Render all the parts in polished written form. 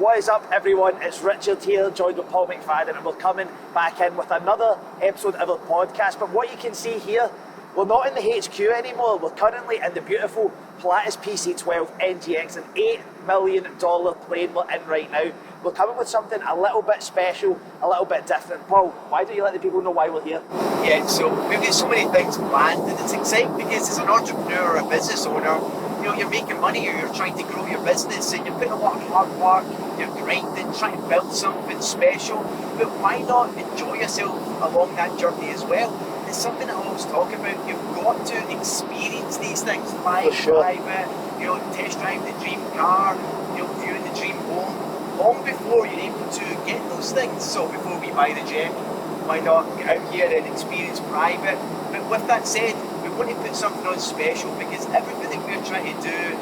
What is up, everyone? It's Richard here, joined with Paul McFadden, and we're coming back in with another episode of our podcast. But what you can see here, we're not in the HQ anymore. We're currently in the beautiful Pilatus PC-12 NGX, an $8 million plane we're in right now. We're coming with something a little bit special, a little bit different. Paul, why don't you let the people know why we're here? Yeah, so we've got so many things planned, and it's exciting because as an entrepreneur or a business owner, you know, you're making money or you're trying to grow your business and you're putting a lot of hard work, you're grinding, trying to build something special, but why not enjoy yourself along that journey as well? It's something that I always talk about. You've got to experience these things, fly private, you know, test drive the dream car, you know, viewing the dream home, long before you're able to get those things. So before we buy the jet, why not get out here and experience private? But with that said, we want to put something on special because everything that we're trying to do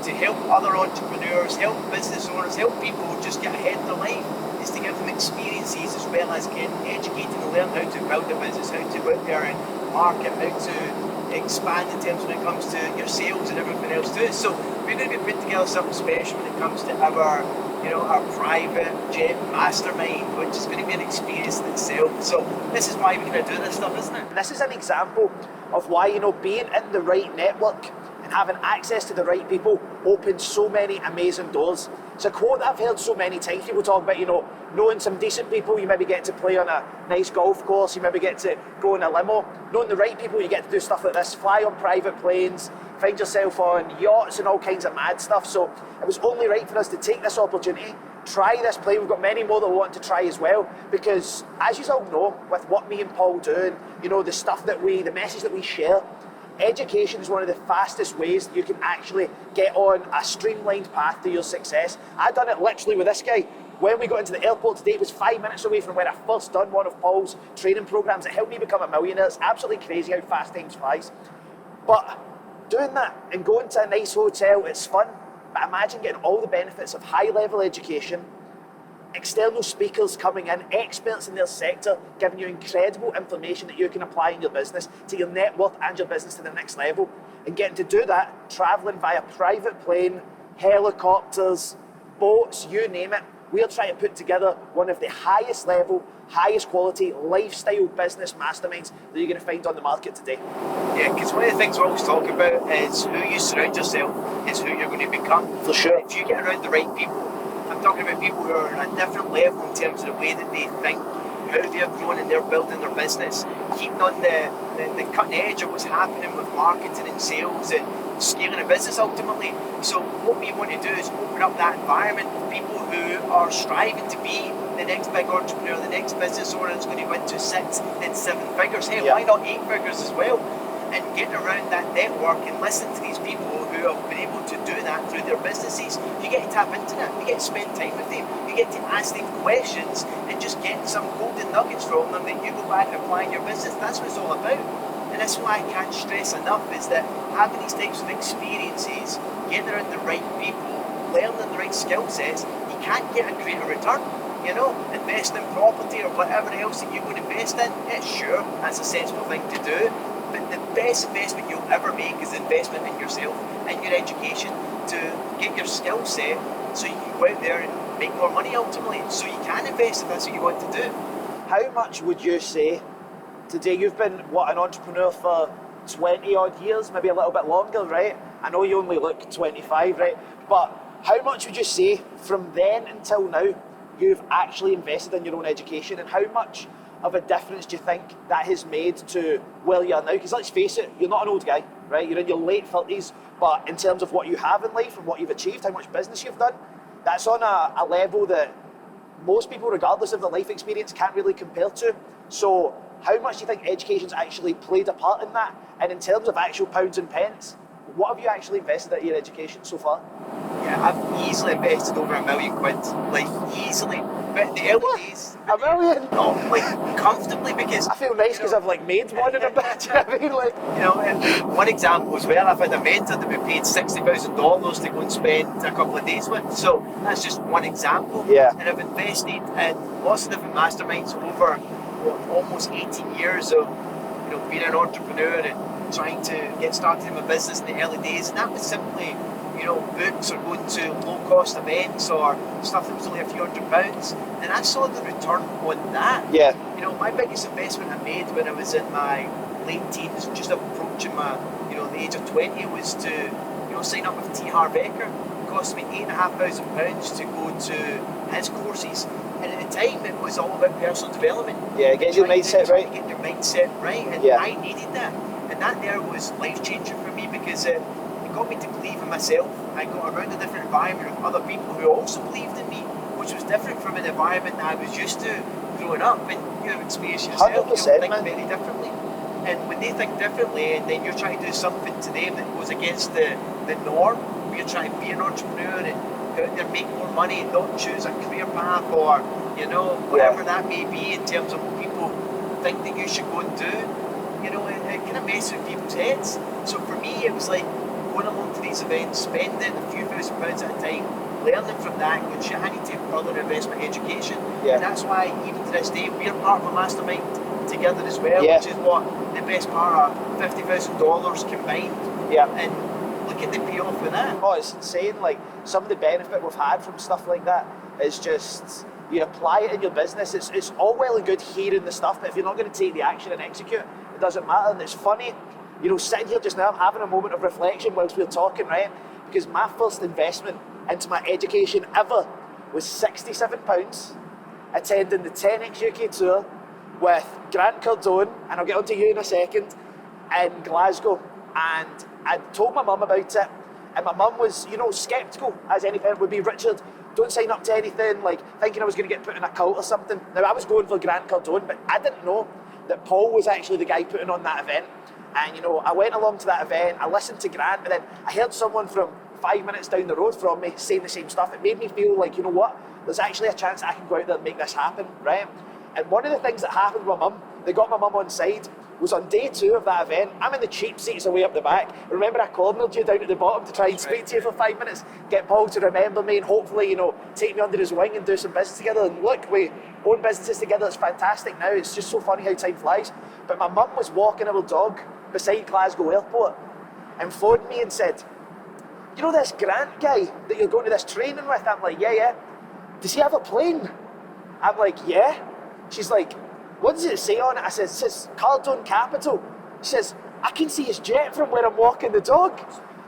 to help other entrepreneurs, help business owners, help people just get ahead in their life is to give them experiences as well as getting educated and learn how to build a business, how to go out there and market, how to expand in terms when it comes to your sales and everything else too. So we're going to be putting together something special when it comes to our private jet mastermind, which is going to be an experience in itself. So this is why we're going to do this stuff, isn't it? This is an example of why, you know, being in the right network and having access to the right people opens so many amazing doors. It's a quote that I've heard so many times. People talk about, you know, knowing some decent people, you maybe get to play on a nice golf course, you maybe get to go in a limo. Knowing the right people, you get to do stuff like this, fly on private planes, find yourself on yachts and all kinds of mad stuff. So it was only right for us to take this opportunity, try this plane. We've got many more that we want to try as well, because as you all know, with what me and Paul do, and you know, the stuff that the message that we share, education is one of the fastest ways that you can actually get on a streamlined path to your success. I done it literally with this guy. When we got into the airport today, it was 5 minutes away from when I first done one of Paul's training programs that helped me become a millionaire. It's absolutely crazy how fast time flies. But doing that and going to a nice hotel, it's fun. But imagine getting all the benefits of high-level education, external speakers coming in, experts in their sector, giving you incredible information that you can apply in your business to your net worth and your business to the next level. And getting to do that, traveling via private plane, helicopters, boats, you name it. We're trying to put together one of the highest level, highest quality lifestyle business masterminds that you're going to find on the market today. Yeah, because one of the things we always talk about is who you surround yourself is who you're going to become. For sure. If you get around the right people, I'm talking about people who are on a different level in terms of the way that they think, how they're growing and they're building their business, keeping on the cutting edge of what's happening with marketing and sales and scaling a business ultimately. So what we want to do is open up that environment for people who are striving to be the next big entrepreneur, the next business owner that's going to go into 6 and 7 figures. Hey, why not 8 figures as well? And getting around that network and listening to these people who have been able to do that through their businesses, you get to tap into that, you get to spend time with them, you get to ask them questions and just get some golden nuggets from them that you go back and apply in your business. That's what it's all about. And that's why I can't stress enough is that having these types of experiences, getting around the right people, learning the right skill sets, you can't get a greater return. You know, invest in property or whatever else that you're going to invest in, yeah, sure, that's a sensible thing to do. But the best investment you'll ever make is investment in yourself and your education to get your skill set so you can go out there and make more money ultimately. So you can invest if that's what you want to do. How much would you say today? You've been, an entrepreneur for 20 odd years, maybe a little bit longer, right? I know you only look 25, right? But how much would you say from then until now you've actually invested in your own education, and how much of a difference do you think that has made to where you are now? Because let's face it, you're not an old guy, right? You're in your late 30s, but in terms of what you have in life and what you've achieved, how much business you've done, that's on a level that most people, regardless of their life experience, can't really compare to. So how much do you think education's actually played a part in that? And in terms of actual pounds and pence, what have you actually invested in your education so far? Yeah, I've easily invested over £1 million, like easily. But in the early days, $1 million? No, like comfortably, because I feel nice because I've like made one in a bit. Do you know what I mean? Like, you know, and one example as well, I've had a mentor that we paid $60,000 to go and spend a couple of days with. So that's just one example. Yeah. And I've invested in lots of different masterminds over almost 18 years of being an entrepreneur and trying to get started in my business in the early days. And that was simply books or going to low-cost events or stuff that was only a few £100s, and I saw the return on that. Yeah. My biggest investment I made when I was in my late teens, just approaching my, the age of 20, was to, sign up with T. Harv Eker. It cost me £8,500 to go to his courses. And at the time, it was all about personal development. Yeah, get your mindset right. Get your mindset right, and Yeah. I needed that. And that there was life-changing for me because it got me to believe in myself. I got around a different environment of other people who also believed in me, which was different from an environment that I was used to growing up. And you experience yourself, 100%, think man. very differently. And when they think differently, and then you're trying to do something to them that goes against the norm, where you're trying to be an entrepreneur and go out there, make more money, not choose a career path or, whatever that may be in terms of what people think that you should go and do, it kind of messes with people's heads. So for me, it was like going along to these events, spending a few £1,000s at a time, learning from that, and going, shit, I need to further invest my education. Yeah. And that's why, even to this day, we're part of a mastermind together as well, Yeah. which is what the best part of $50,000 combined. Yeah. And look at the payoff with that. Oh, it's insane. Like, some of the benefit we've had from stuff like that is just, you apply it in your business. It's all well and good hearing the stuff, but if you're not going to take the action and execute, it doesn't matter. And it's funny, sitting here just now, I'm having a moment of reflection whilst we're talking, right? Because my first investment into my education ever was £67, attending the 10X UK tour with Grant Cardone, and I'll get onto you in a second, in Glasgow. And I told my mum about it, and my mum was, sceptical, as any parent would be. Richard, don't sign up to anything, like thinking I was going to get put in a cult or something. Now, I was going for Grant Cardone, but I didn't know that Paul was actually the guy putting on that event. And, I went along to that event, I listened to Grant, but then I heard someone from 5 minutes down the road from me saying the same stuff. It made me feel like, you know what, there's actually a chance I can go out there and make this happen, right? And one of the things that happened with my mum, that got my mum on side, was on day 2 of that event. I'm in the cheap seats away up the back. Remember, I cornered you down at the bottom to try and speak to you for 5 minutes, get Paul to remember me and hopefully, take me under his wing and do some business together. And look, we own businesses together. It's fantastic now. It's just so funny how time flies. But my mum was walking our dog beside Glasgow Airport and phoned me and said, this Grant guy that you're going to this training with? I'm like, yeah. Does he have a plane? I'm like, yeah. She's like, what does it say on it? I said, it says Cardone Capital. She says, I can see his jet from where I'm walking the dog.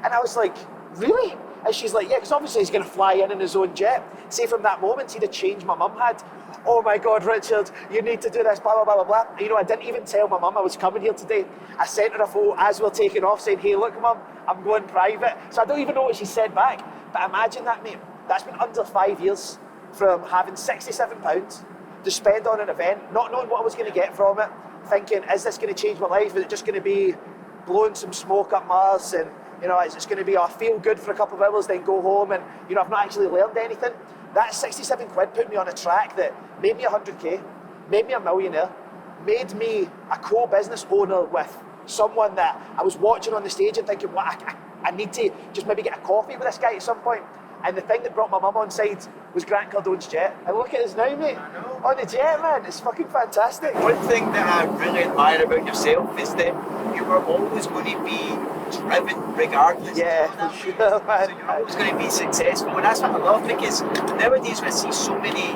And I was like, really? And she's like, yeah, because obviously he's going to fly in his own jet. Say from that moment, see the change my mum had. Oh my God, Richard, you need to do this, blah, blah, blah, blah, blah. I didn't even tell my mum I was coming here today. I sent her a photo as we're taking off saying, hey, look, Mum, I'm going private. So I don't even know what she said back. But imagine that, mate. That's been under 5 years from having £67 to spend on an event, not knowing what I was going to get from it, thinking, is this going to change my life? Is it just going to be blowing some smoke up Mars and, is it going to be, I feel good for a couple of hours, then go home and, I've not actually learned anything? That 67 quid put me on a track that made me 100k, made me a millionaire, made me a co-business owner with someone that I was watching on the stage and thinking, well, I need to just maybe get a coffee with this guy at some point. And the thing that brought my mum on side was Grant Cardone's jet. And look at us now, mate. I know. On the jet, man. It's fucking fantastic. One thing that I really admire about yourself is that you were always going to be driven regardless. Yeah, for sure, man. So you're always going to be successful. And that's what I love, because nowadays we see so many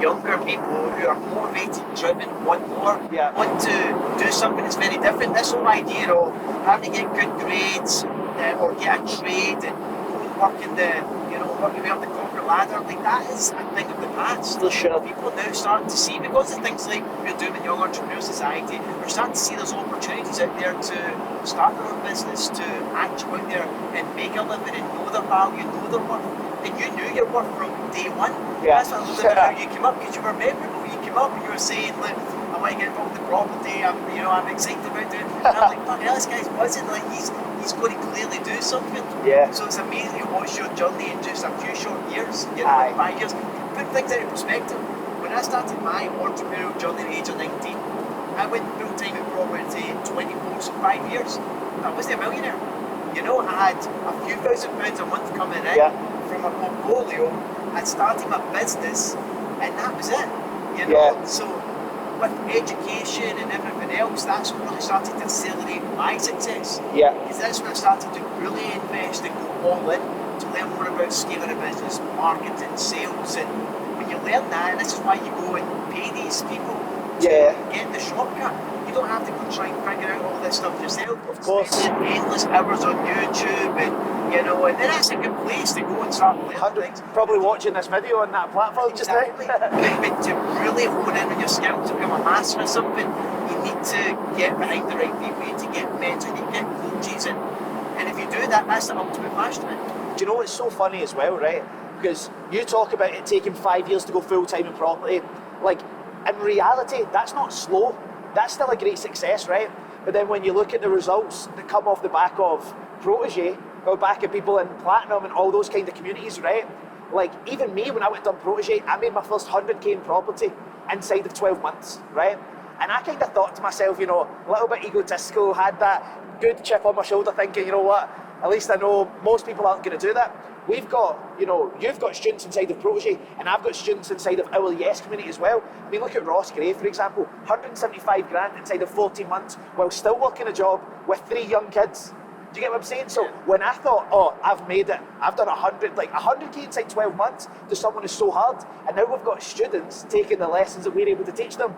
younger people who are motivated, driven, want more, want to do something that's very different. This whole idea of having to get good grades or get a trade and work in work your way up the corporate ladder, like that is a thing of the past. For sure. People now starting to see, because of things like we're doing in Young Entrepreneur Society, we're starting to see there's opportunities out there to start their own business, to actually go out there and make a living and know their value, know their worth. And you knew your worth from day one. Yeah. That's what I love about how you came up, because you were memorable. You came up and you were saying, look, I want to get involved with the property, I'm excited about it. And I'm like, fuck hell, this guy's buzzing, like he's going to clearly do something. Yeah. So it's amazing to watch your journey in just a few short years, Aye. like 5 years. Put things into perspective. When I started my entrepreneurial journey at the age of 19, I went full time in property 20 posts in 5 years. I wasn't a millionaire. I had a few £1,000s a month coming in from a portfolio. I'd started my business, and that was it. So with education and everything else, that's what really started to accelerate my success. Yeah. Because that's when I started to really invest and go all in. to learn more about scaling a business, marketing, sales, and when you learn that, and this is why you go and pay these people to get the shortcut. You don't have to go try and figure out all this stuff yourself. Of course. Spending endless hours on YouTube, and and then that's a good place to go and start learning things. Probably watching this video on that platform Exactly. just now. But to really hone in on your skills, to become a master of something, you need to get behind the right people, you need to get mentors, you need to get coaches, and if you do that, that's the ultimate mastery. Do you know what's so funny as well, right? Because you talk about it taking 5 years to go full-time in property. Like, in reality, that's not slow. That's still a great success, right? But then when you look at the results that come off the back of Protege, or back of people in Platinum and all those kind of communities, right? Like, even me, when I went on Protege, I made my first 100k in property inside of 12 months, right? And I kind of thought to myself, a little bit egotistical, had that good chip on my shoulder thinking, you know what, at least I know most people aren't going to do that. We've got, you've got students inside of Protege, and I've got students inside of our Yes community as well. I mean, look at Ross Gray, for example, 175 grand inside of 14 months while still working a job with 3 young kids. Do you get what I'm saying? So when I thought, I've made it, I've done 100k inside 12 months to someone who's so hard, and now we've got students taking the lessons that we're able to teach them,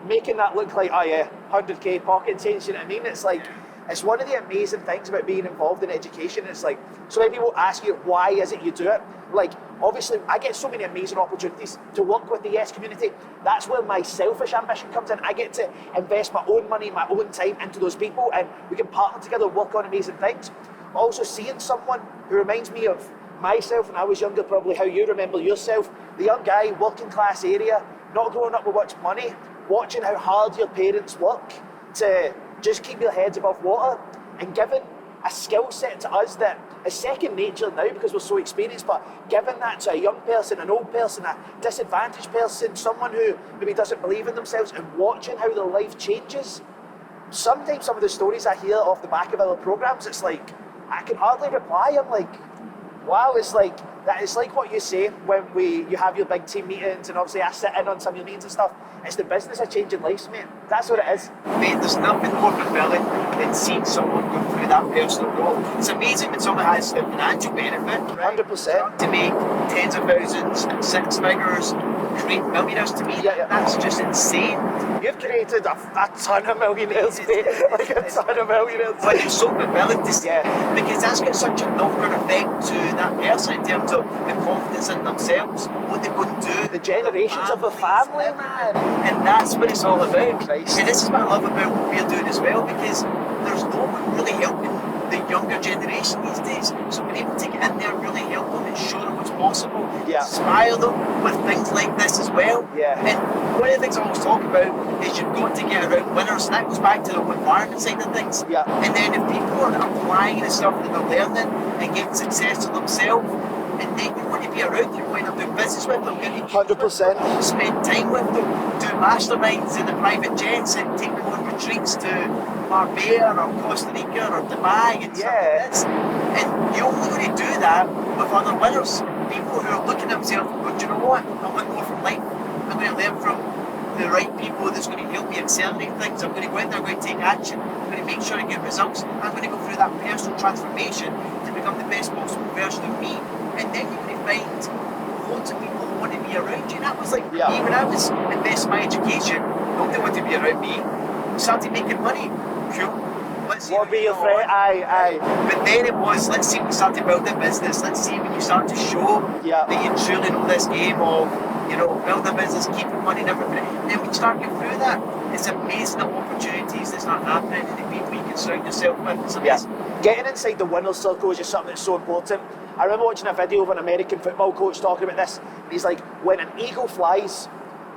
making that look like, 100k pocket change, you know what I mean? It's like, it's one of the amazing things about being involved in education. It's like, so many people ask you, why is it you do it? Like, obviously, I get so many amazing opportunities to work with the Yes community. That's where my selfish ambition comes in. I get to invest my own money, my own time into those people, and we can partner together, work on amazing things. Also, seeing someone who reminds me of myself when I was younger, probably how you remember yourself, the young guy, working class area, not growing up with much money, watching how hard your parents work to just keep your heads above water, and giving a skill set to us that is second nature now because we're so experienced, but giving that to a young person, an old person, a disadvantaged person, someone who maybe doesn't believe in themselves, and watching how their life changes. Sometimes some of the stories I hear off the back of our programs, it's like, I can hardly reply. I'm like, wow, it's like that. It's like what you say when you have your big team meetings, and obviously I sit in on some of your meetings and stuff. It's the business of changing lives, mate. That's what it is. Mate, there's nothing more fulfilling than seeing someone go through that personal growth. It's amazing when someone has the financial benefit, right? 100%. To make tens of thousands, 6 figures, create millionaires. To me, that's just insane. You've created a ton of millionaires, mate. Like a ton of millionaires. But it's so fulfilling to see, because that's got such a knock-on effect to that person in terms of the confidence in themselves, what they're going to do. The generations of the family, man. And that's what it's all about. Christ. And this is what I love about what we're doing as well, because there's no one really helping the younger generation these days. So we're able to get in there and really help them and show them what's possible, inspire them with things like this as well. And one of the things I always talk about is you've got to get around winners, and that goes back to the environment side of things. And then if people are applying the stuff that they're learning and getting success to themselves, and then you want to be around, you want to do business with them, 100%. spend time with them, do masterminds in the private jets, and take them on retreats to Marbella or Costa Rica or Dubai and stuff like this. And you're only going to do that with other winners, people who are looking at themselves and going, do you know what, I want more from life. I'm going to learn from the right people that's going to help me accelerate things. I'm going to go in there, I'm going to take action, I'm going to make sure I get results. I'm going to go through that personal transformation to become the best possible version of me. And then you're going to find loads of people who want to be around you. And that was like me when I was investing in my education. Nobody wanted to be around me. Started making money. Cool. Let's see. What be your friend? Aye. But then it was, let's see when you start to build a business. Let's see when you start to show that you truly know this game of, build a business, keeping money and everything. And then when you start getting through that, it's amazing the opportunities that start happening and the people you can surround yourself with. It's amazing. Getting inside the winner's circle is just something that's so important. I remember watching a video of an American football coach talking about this. He's like, when an eagle flies,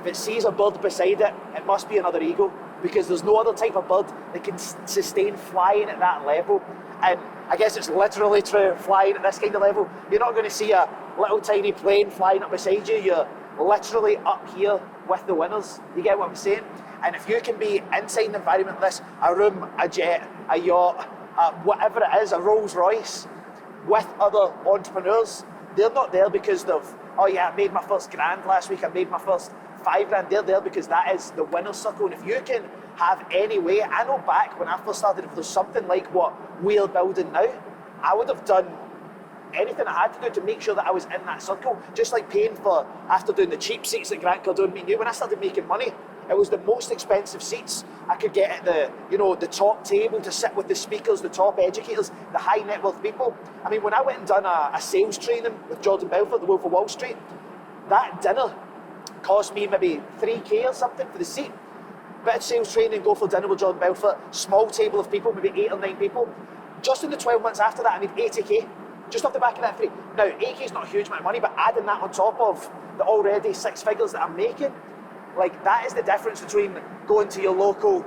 if it sees a bird beside it, it must be another eagle, because there's no other type of bird that can sustain flying at that level. And I guess it's literally true, flying at this kind of level. You're not going to see a little tiny plane flying up beside you. You're literally up here with the winners. You get what I'm saying? And if you can be inside an environment like this, a room, a jet, a yacht, whatever it is, a Rolls Royce, with other entrepreneurs, they're not there because they've, I made my first grand last week, I made my first 5 grand. They're there because that is the winner's circle. And if you can have any way, I know back when I first started, if there's something like what we're building now, I would have done anything I had to do to make sure that I was in that circle. Just like paying for, after doing the cheap seats at Grant Cardone, me and you, when I started making money, it was the most expensive seats I could get at the top table to sit with the speakers, the top educators, the high net worth people. I mean, when I went and done a sales training with Jordan Belfort, the Wolf of Wall Street, that dinner cost me maybe 3K or something for the seat. Bit of sales training, go for dinner with Jordan Belfort, small table of people, maybe 8 or 9 people. Just in the 12 months after that, I made 80K, just off the back of that 3. Now, 8K is not a huge amount of money, but adding that on top of the already 6 figures that I'm making, like, that is the difference between going to your local,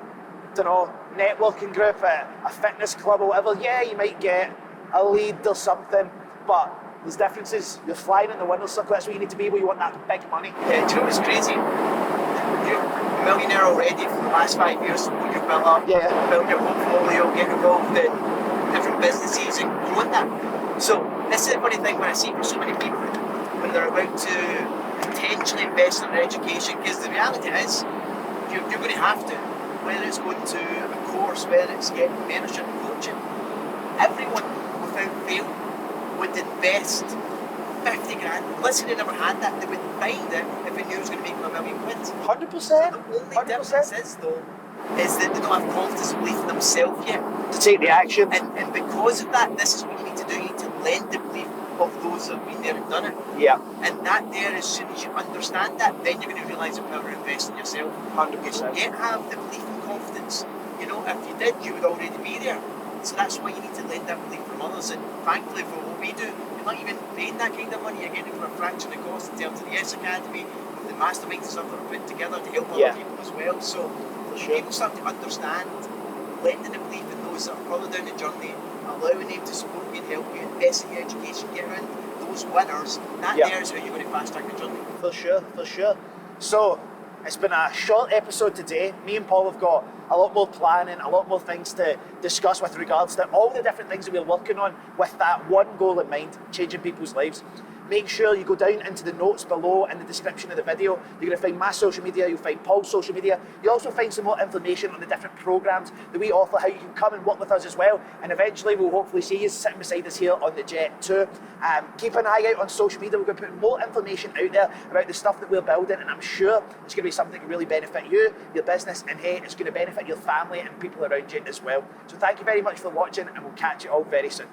networking group, a fitness club or whatever. Yeah, you might get a lead or something, but there's differences. You're flying in the winner's circle. That's what you need to be able. You want that big money. Yeah, do you know what's crazy? You're a millionaire already for the last 5 years. You've built up, built your portfolio, get involved in different businesses and growing that. So this is a funny thing when I see for so many people when they're about to potentially invest in their education, because the reality is you're going to have to, whether it's going to a course, whether it's getting mentorship and coaching, everyone without fail would invest 50 grand. Listen, they never had that. They would find it if they knew it was going to make them £1 million. 100%. The only difference is, though, is that they don't have confidence and belief in themselves yet. To take the action. And because of that, this is what you need to do. You need to lend the belief of those that have been there and done it. Yeah. And that there, as soon as you understand that, then you're going to realise the power of investing in yourself. 100%. You don't have the belief and confidence. If you did, you would already be there. So that's why you need to lend that belief from others. And thankfully for what we do, you're not even paying that kind of money. You're getting it for a fraction of the cost in terms of the Yes Academy, with the masterminds and stuff that are put together to help other people as well. So people start to understand lending the belief in those that are further down the journey, allowing them to support you and help you invest in your education, get around those winners. That there is how you're going to fast track the journey. For sure. So it's been a short episode today. Me and Paul have got a lot more planning, a lot more things to discuss with regards to all the different things that we're working on with that one goal in mind, changing people's lives. Make sure you go down into the notes below in the description of the video. You're going to find my social media, you'll find Paul's social media. You'll also find some more information on the different programs that we offer, how you can come and work with us as well. And eventually we'll hopefully see you sitting beside us here on the jet too. Keep an eye out on social media. We're going to put more information out there about the stuff that we're building, and I'm sure it's going to be something that can really benefit you, your business, and hey, it's going to benefit your family and people around you as well. So thank you very much for watching, and we'll catch you all very soon.